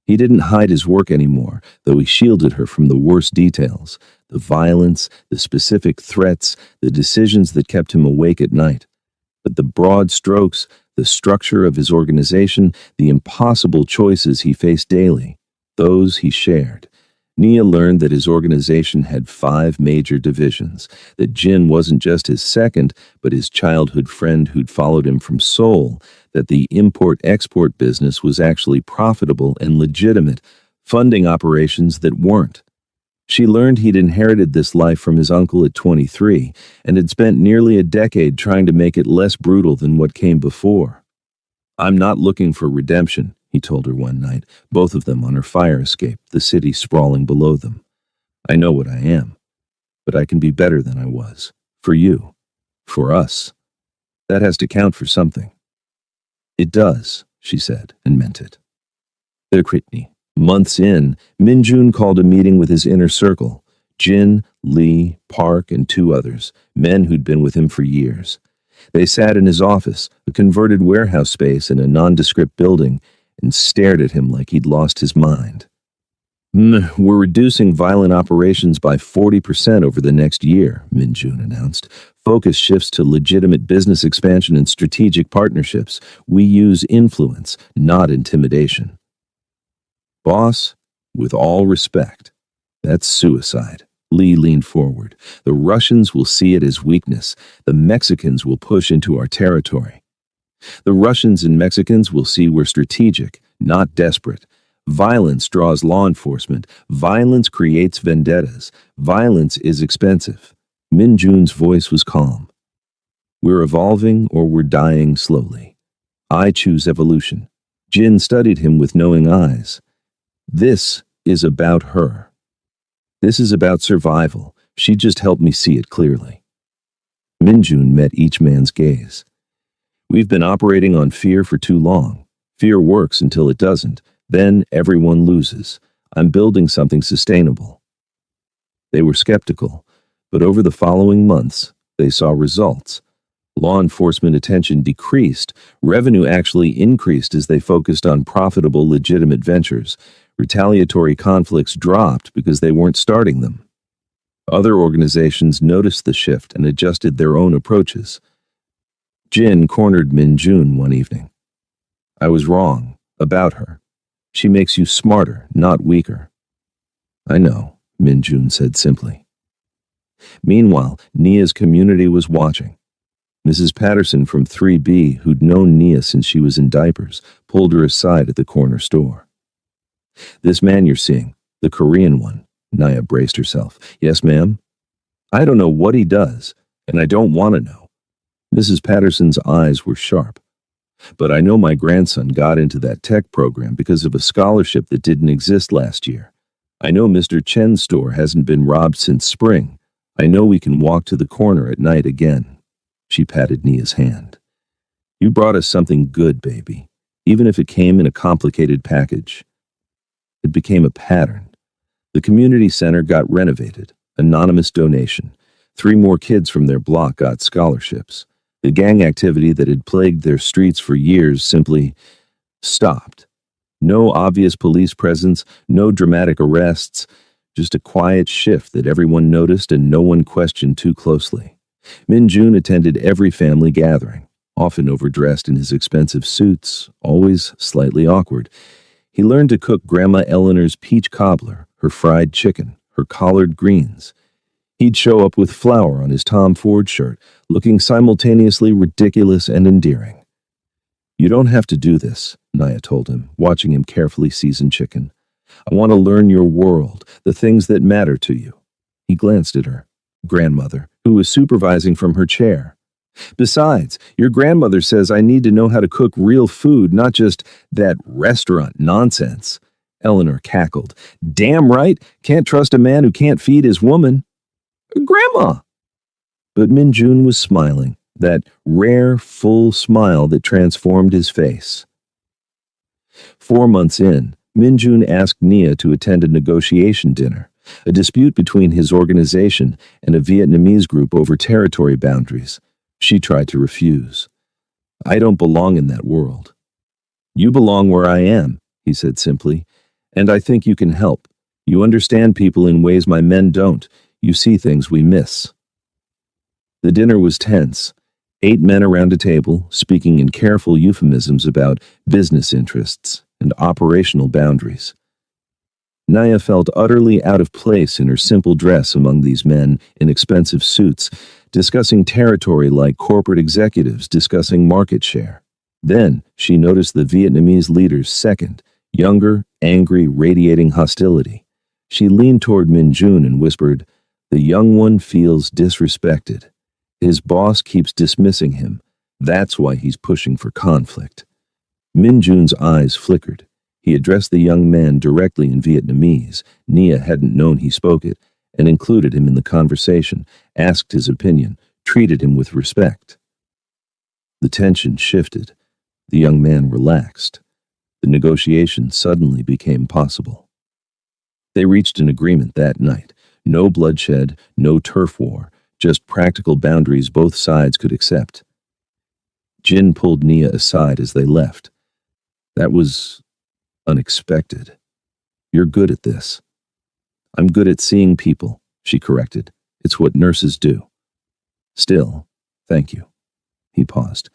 He didn't hide his work anymore, though he shielded her from the worst details, the violence, the specific threats, the decisions that kept him awake at night. But the broad strokes, the structure of his organization, the impossible choices he faced daily, those he shared. Nia learned that his organization had 5 major divisions, that Jin wasn't just his second, but his childhood friend who'd followed him from Seoul, that the import-export business was actually profitable and legitimate, funding operations that weren't. She learned he'd inherited this life from his uncle at 23, and had spent nearly a decade trying to make it less brutal than what came before. "I'm not looking for redemption," he told her one night, both of them on her fire escape, the city sprawling below them. "I know what I am, but I can be better than I was. For you. For us. That has to count for something." "It does," she said, and meant it. Months in, Min Jun called a meeting with his inner circle, Jin, Lee, Park, and 2 others, men who'd been with him for years. They sat in his office, a converted warehouse space in a nondescript building, and stared at him like he'd lost his mind. We're reducing violent operations by 40% over the next year, Min-jun announced. Focus shifts to legitimate business expansion and strategic partnerships. We use influence, not intimidation. Boss, with all respect, that's suicide. Lee leaned forward. The Russians will see it as weakness. The Mexicans will push into our territory. The Russians and Mexicans will see we're strategic, not desperate. Violence draws law enforcement. Violence creates vendettas. Violence is expensive. Min-jun's voice was calm. We're evolving or we're dying slowly. I choose evolution. Jin studied him with knowing eyes. This is about her. This is about survival. She just helped me see it clearly. Min-jun met each man's gaze. We've been operating on fear for too long. Fear works until it doesn't. Then everyone loses. I'm building something sustainable. They were skeptical, but over the following months, they saw results. Law enforcement attention decreased. Revenue actually increased as they focused on profitable, legitimate ventures. Retaliatory conflicts dropped because they weren't starting them. Other organizations noticed the shift and adjusted their own approaches. Jin cornered Min-jun one evening. I was wrong about her. She makes you smarter, not weaker. I know, Min-jun said simply. Meanwhile, Nia's community was watching. Mrs. Patterson from 3B, who'd known Nia since she was in diapers, pulled her aside at the corner store. This man you're seeing, the Korean one, Nia braced herself. Yes, ma'am? I don't know what he does, and I don't want to know. Mrs. Patterson's eyes were sharp. But I know my grandson got into that tech program because of a scholarship that didn't exist last year. I know Mr. Chen's store hasn't been robbed since spring. I know we can walk to the corner at night again. She patted Nia's hand. You brought us something good, baby, even if it came in a complicated package. It became a pattern. The community center got renovated. Anonymous donation. 3 more kids from their block got scholarships. The gang activity that had plagued their streets for years simply stopped. No obvious police presence, no dramatic arrests, just a quiet shift that everyone noticed and no one questioned too closely. Min-jun attended every family gathering, often overdressed in his expensive suits, always slightly awkward. He learned to cook Grandma Eleanor's peach cobbler, her fried chicken, her collard greens. He'd show up with flour on his Tom Ford shirt, looking simultaneously ridiculous and endearing. You don't have to do this, Nia told him, watching him carefully season chicken. I want to learn your world, the things that matter to you. He glanced at her grandmother, who was supervising from her chair. Besides, your grandmother says I need to know how to cook real food, not just that restaurant nonsense. Eleanor cackled. Damn right, can't trust a man who can't feed his woman. Grandma! But Min-jun was smiling, that rare, full smile that transformed his face. 4 months in, Min-jun asked Nia to attend a negotiation dinner, a dispute between his organization and a Vietnamese group over territory boundaries. She tried to refuse. I don't belong in that world. You belong where I am, he said simply, and I think you can help. You understand people in ways my men don't. You see things we miss. The dinner was tense. 8 men around a table, speaking in careful euphemisms about business interests and operational boundaries. Nia felt utterly out of place in her simple dress among these men in expensive suits, discussing territory like corporate executives discussing market share. Then she noticed the Vietnamese leader's second, younger, angry, radiating hostility. She leaned toward Min-jun and whispered, The young one feels disrespected. His boss keeps dismissing him. That's why he's pushing for conflict. Min-jun's eyes flickered. He addressed the young man directly in Vietnamese. Nia hadn't known he spoke it, and included him in the conversation, asked his opinion, treated him with respect. The tension shifted. The young man relaxed. The negotiation suddenly became possible. They reached an agreement that night. No bloodshed, no turf war, just practical boundaries both sides could accept. Jin pulled Nia aside as they left. That was unexpected. You're good at this. I'm good at seeing people, she corrected. It's what nurses do. Still, thank you. He paused.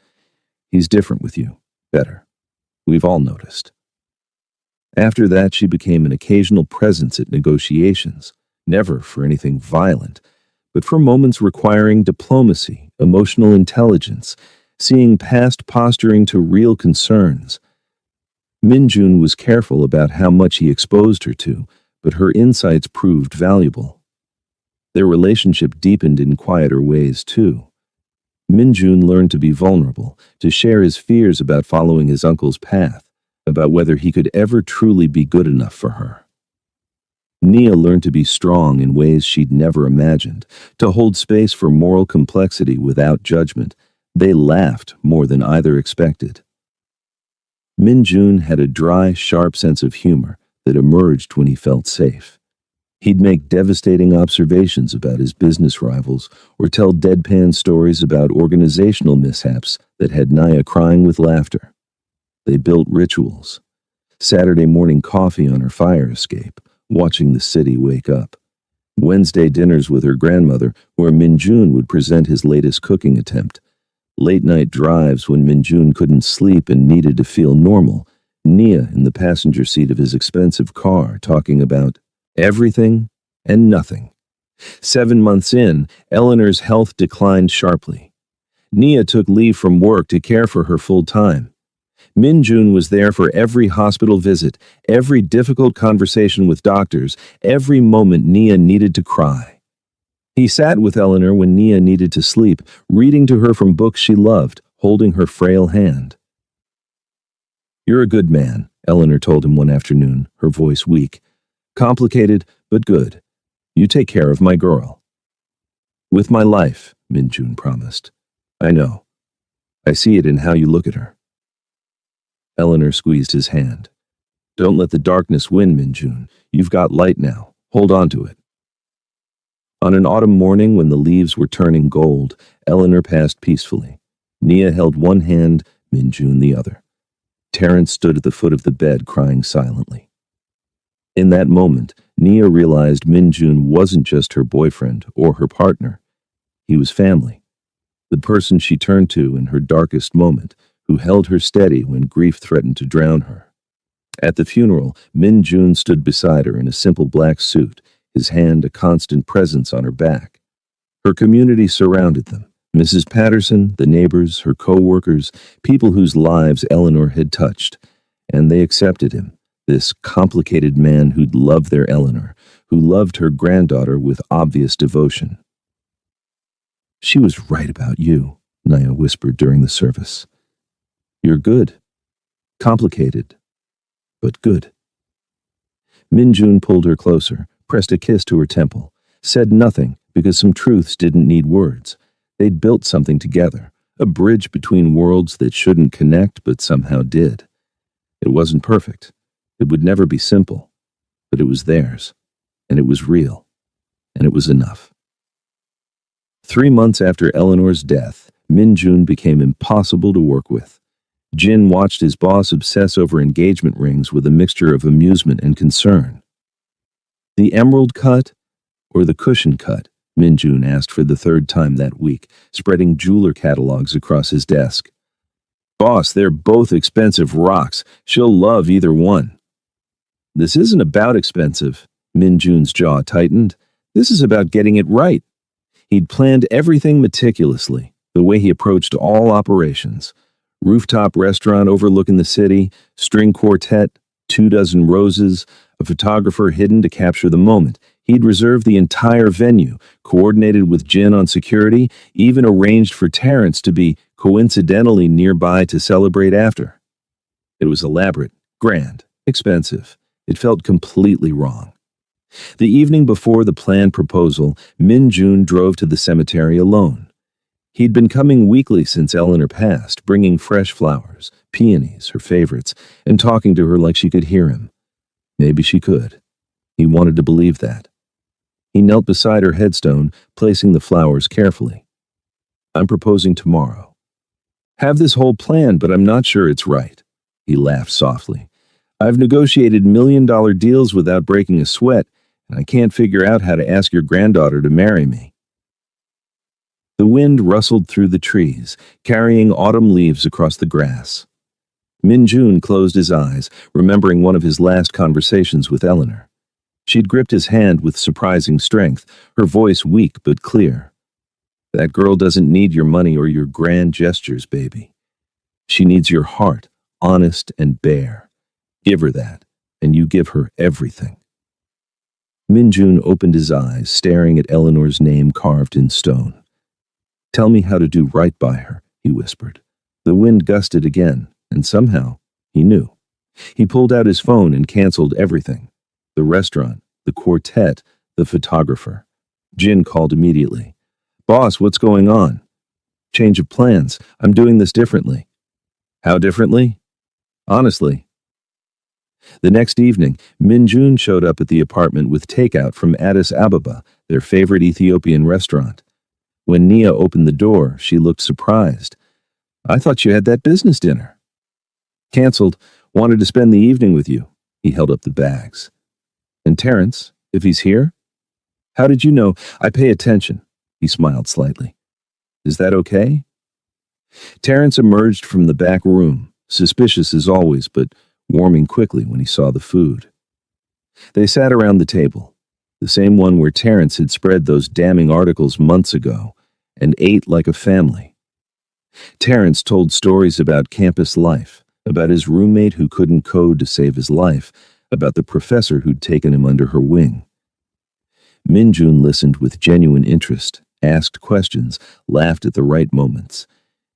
He's different with you. Better. We've all noticed. After that, she became an occasional presence at negotiations, never for anything violent, but for moments requiring diplomacy, emotional intelligence, seeing past posturing to real concerns. Minjun was careful about how much he exposed her to, but her insights proved valuable. Their relationship deepened in quieter ways, too. Minjun learned to be vulnerable, to share his fears about following his uncle's path, about whether he could ever truly be good enough for her. Nia learned to be strong in ways she'd never imagined, to hold space for moral complexity without judgment. They laughed more than either expected. Minjun had a dry, sharp sense of humor that emerged when he felt safe. He'd make devastating observations about his business rivals or tell deadpan stories about organizational mishaps that had Nia crying with laughter. They built rituals. Saturday morning coffee on her fire escape, watching the city wake up. Wednesday dinners with her grandmother, where Minjun would present his latest cooking attempt. Late-night drives when Minjun couldn't sleep and needed to feel normal. Nia in the passenger seat of his expensive car talking about everything and nothing. 7 months in, Eleanor's health declined sharply. Nia took leave from work to care for her full-time. Minjun was there for every hospital visit, every difficult conversation with doctors, every moment Nia needed to cry. He sat with Eleanor when Nia needed to sleep, reading to her from books she loved, holding her frail hand. "You're a good man," Eleanor told him one afternoon, her voice weak. "Complicated, but good. You take care of my girl." "With my life," Minjun promised. "I know. I see it in how you look at her." Eleanor squeezed his hand. "Don't let the darkness win, Minjun. You've got light now. Hold on to it." On an autumn morning when the leaves were turning gold, Eleanor passed peacefully. Nia held one hand, Minjun the other. Terence stood at the foot of the bed crying silently. In that moment, Nia realized Minjun wasn't just her boyfriend or her partner. He was family. The person she turned to in her darkest moment, who held her steady when grief threatened to drown her. At the funeral, Minjun stood beside her in a simple black suit, his hand a constant presence on her back. Her community surrounded them. Mrs. Patterson, the neighbors, her co-workers, people whose lives Eleanor had touched. And they accepted him, this complicated man who'd loved their Eleanor, who loved her granddaughter with obvious devotion. "She was right about you," Nia whispered during the service. "You're good. Complicated, but good." Minjun pulled her closer, pressed a kiss to her temple, said nothing because some truths didn't need words. They'd built something together, a bridge between worlds that shouldn't connect but somehow did. It wasn't perfect. It would never be simple. But it was theirs. And it was real. And it was enough. 3 months after Eleanor's death, Minjun became impossible to work with. Jin watched his boss obsess over engagement rings with a mixture of amusement and concern. "The emerald cut or the cushion cut?" Minjun asked for the 3rd time that week, spreading jeweler catalogs across his desk. "Boss, they're both expensive rocks. She'll love either one." "This isn't about expensive." Minjun's jaw tightened. "This is about getting it right." He'd planned everything meticulously, the way he approached all operations. Rooftop restaurant overlooking the city, string quartet, 24 roses, a photographer hidden to capture the moment. He'd reserved the entire venue, coordinated with Jin on security, even arranged for Terence to be coincidentally nearby to celebrate after. It was elaborate, grand, expensive. It felt completely wrong. The evening before the planned proposal, Minjun drove to the cemetery alone. He'd been coming weekly since Eleanor passed, bringing fresh flowers, peonies, her favorites, and talking to her like she could hear him. Maybe she could. He wanted to believe that. He knelt beside her headstone, placing the flowers carefully. "I'm proposing tomorrow. Have this whole plan, but I'm not sure it's right." He laughed softly. I've negotiated million-dollar deals without breaking a sweat, and I can't figure out how to ask your granddaughter to marry me. The wind rustled through the trees, carrying autumn leaves across the grass. Min-jun closed his eyes, remembering one of his last conversations with Eleanor. She'd gripped his hand with surprising strength, her voice weak but clear. That girl doesn't need your money or your grand gestures, baby. She needs your heart, honest and bare. Give her that, and you give her everything. Min-jun opened his eyes, staring at Eleanor's name carved in stone. Tell me how to do right by her, he whispered. The wind gusted again, and somehow, he knew. He pulled out his phone and canceled everything. The restaurant, the quartet, the photographer. Jin called immediately. Boss, what's going on? Change of plans. I'm doing this differently. How differently? Honestly. The next evening, Min-jun showed up at the apartment with takeout from Addis Ababa, their favorite Ethiopian restaurant. When Nia opened the door, she looked surprised. I thought you had that business dinner. Canceled. Wanted to spend the evening with you. He held up the bags. And Terrence, if he's here? How did you know? I pay attention. He smiled slightly. Is that okay? Terrence emerged from the back room, suspicious as always, but warming quickly when he saw the food. They sat around the table, the same one where Terrence had spread those damning articles months ago, and ate like a family. Terrence told stories about campus life, about his roommate who couldn't code to save his life, about the professor who'd taken him under her wing. Min-jun listened with genuine interest, asked questions, laughed at the right moments.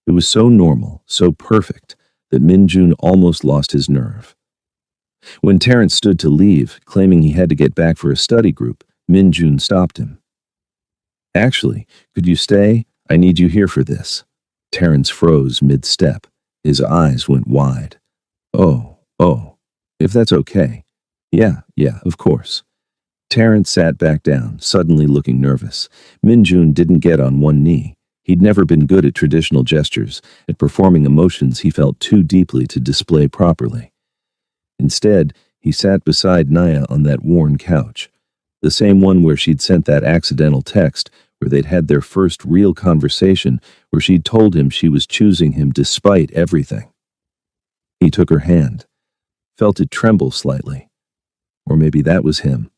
It was so normal, so perfect, that Min-jun almost lost his nerve. When Terrence stood to leave, claiming he had to get back for a study group, Min-jun stopped him. Actually, could you stay? I need you here for this. Terrence froze mid-step. His eyes went wide. Oh, if that's okay. Yeah, of course. Terrence sat back down, suddenly looking nervous. Min-jun didn't get on one knee. He'd never been good at traditional gestures, at performing emotions he felt too deeply to display properly. Instead, he sat beside Nia on that worn couch, the same one where she'd sent that accidental text, where they'd had their first real conversation, where she'd told him she was choosing him despite everything. He took her hand, felt it tremble slightly. Or maybe that was him.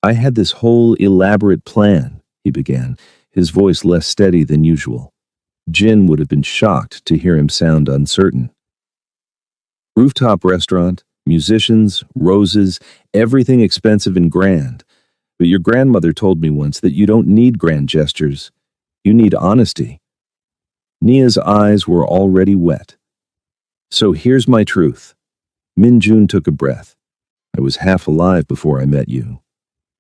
I had this whole elaborate plan, he began, his voice less steady than usual. Jin would have been shocked to hear him sound uncertain. Rooftop restaurant, musicians, roses, everything expensive and grand. But your grandmother told me once that you don't need grand gestures. You need honesty. Nia's eyes were already wet. So here's my truth. Min-jun took a breath. I was half alive before I met you.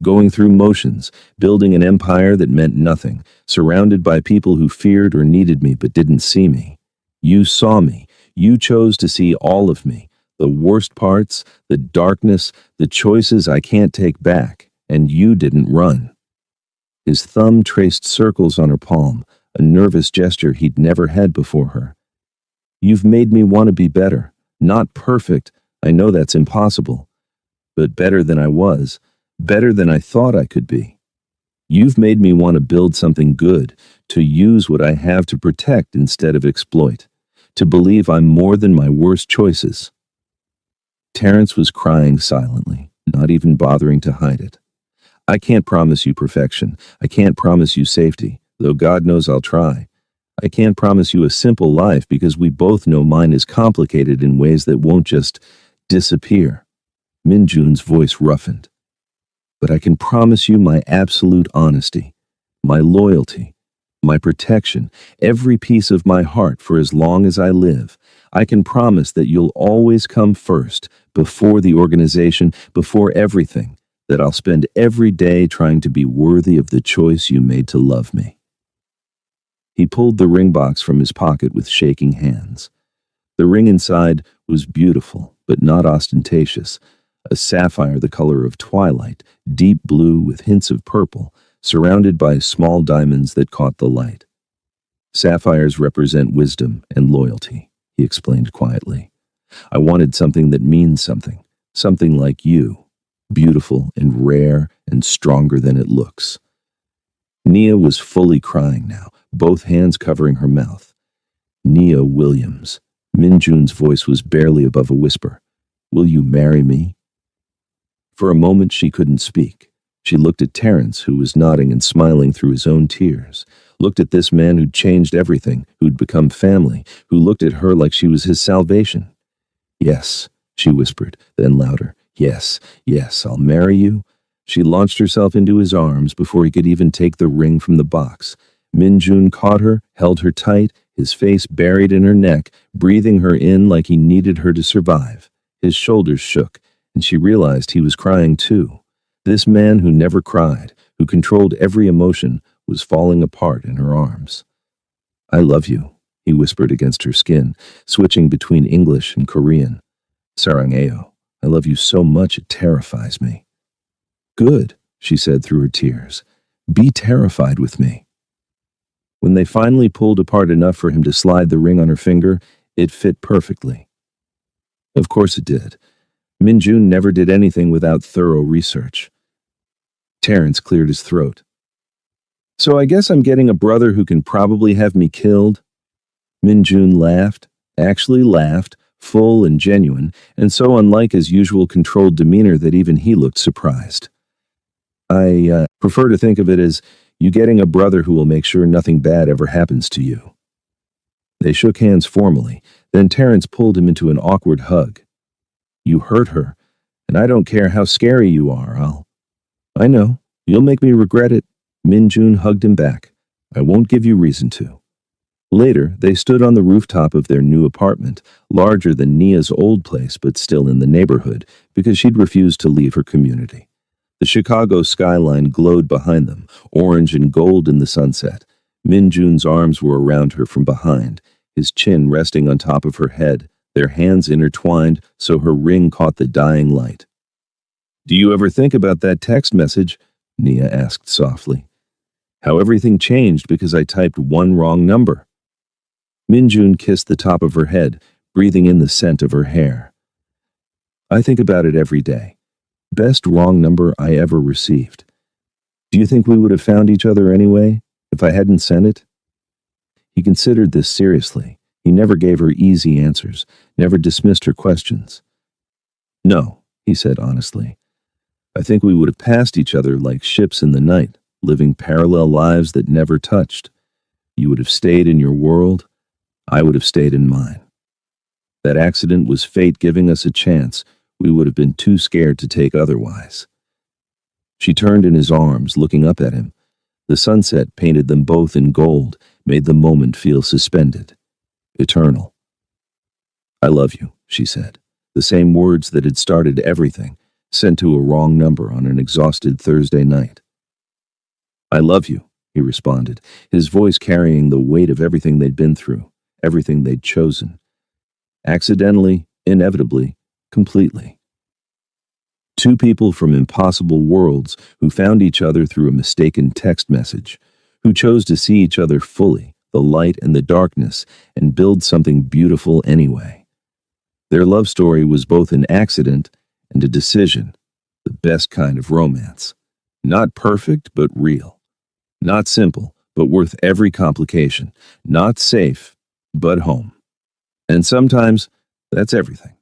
Going through motions, building an empire that meant nothing, surrounded by people who feared or needed me but didn't see me. You saw me. You chose to see all of me, the worst parts, the darkness, the choices I can't take back, and you didn't run. His thumb traced circles on her palm, a nervous gesture he'd never had before her. You've made me want to be better, not perfect, I know that's impossible, but better than I was, better than I thought I could be. You've made me want to build something good, to use what I have to protect instead of exploit, to believe I'm more than my worst choices. Terrence was crying silently, not even bothering to hide it. I can't promise you perfection. I can't promise you safety, though God knows I'll try. I can't promise you a simple life because we both know mine is complicated in ways that won't just disappear. Min-jun's voice roughened. But I can promise you my absolute honesty, my loyalty, my protection, every piece of my heart for as long as I live. I can promise that you'll always come first, before the organization, before everything, that I'll spend every day trying to be worthy of the choice you made to love me. He pulled the ring box from his pocket with shaking hands. The ring inside was beautiful, but not ostentatious, a sapphire the color of twilight, deep blue with hints of purple, surrounded by small diamonds that caught the light. Sapphires represent wisdom and loyalty, he explained quietly. I wanted something that means something, something like you, beautiful and rare and stronger than it looks. Nia was fully crying now, both hands covering her mouth. Nia Williams. Minjun's voice was barely above a whisper. Will you marry me? For a moment she couldn't speak. She looked at Terence, who was nodding and smiling through his own tears. Looked at this man who'd changed everything, who'd become family, who looked at her like she was his salvation. Yes, she whispered, then louder. Yes, yes, I'll marry you. She launched herself into his arms before he could even take the ring from the box. Minjun caught her, held her tight, his face buried in her neck, breathing her in like he needed her to survive. His shoulders shook, and she realized he was crying too. This man who never cried, who controlled every emotion, was falling apart in her arms. I love you, he whispered against her skin, switching between English and Korean. Saranghaeo, I love you so much it terrifies me. Good, she said through her tears. Be terrified with me. When they finally pulled apart enough for him to slide the ring on her finger, it fit perfectly. Of course it did. Minjun never did anything without thorough research. Terence cleared his throat. So I guess I'm getting a brother who can probably have me killed? Minjun laughed, actually laughed, full and genuine, and so unlike his usual controlled demeanor that even he looked surprised. I prefer to think of it as you getting a brother who will make sure nothing bad ever happens to you. They shook hands formally, then Terence pulled him into an awkward hug. You hurt her, and I don't care how scary you are, I know, you'll make me regret it. Minjun hugged him back. I won't give you reason to. Later, they stood on the rooftop of their new apartment, larger than Nia's old place but still in the neighborhood, because she'd refused to leave her community. The Chicago skyline glowed behind them, orange and gold in the sunset. Minjun's arms were around her from behind, his chin resting on top of her head, their hands intertwined so her ring caught the dying light. Do you ever think about that text message? Nia asked softly. How everything changed because I typed one wrong number. Minjun kissed the top of her head, breathing in the scent of her hair. I think about it every day. Best wrong number I ever received. Do you think we would have found each other anyway, if I hadn't sent it? He considered this seriously. He never gave her easy answers, never dismissed her questions. No, he said honestly. I think we would have passed each other like ships in the night, living parallel lives that never touched. You would have stayed in your world, I would have stayed in mine. That accident was fate giving us a chance we would have been too scared to take otherwise. She turned in his arms, looking up at him. The sunset painted them both in gold, made the moment feel suspended, eternal. I love you, she said, the same words that had started everything, sent to a wrong number on an exhausted Thursday night. I love you, he responded, his voice carrying the weight of everything they'd been through, everything they'd chosen. Accidentally, inevitably, completely. Two people from impossible worlds who found each other through a mistaken text message, who chose to see each other fully, the light and the darkness, and build something beautiful anyway. Their love story was both an accident and a decision, the best kind of romance. Not perfect, but real. Not simple, but worth every complication. Not safe, but home. And sometimes, that's everything.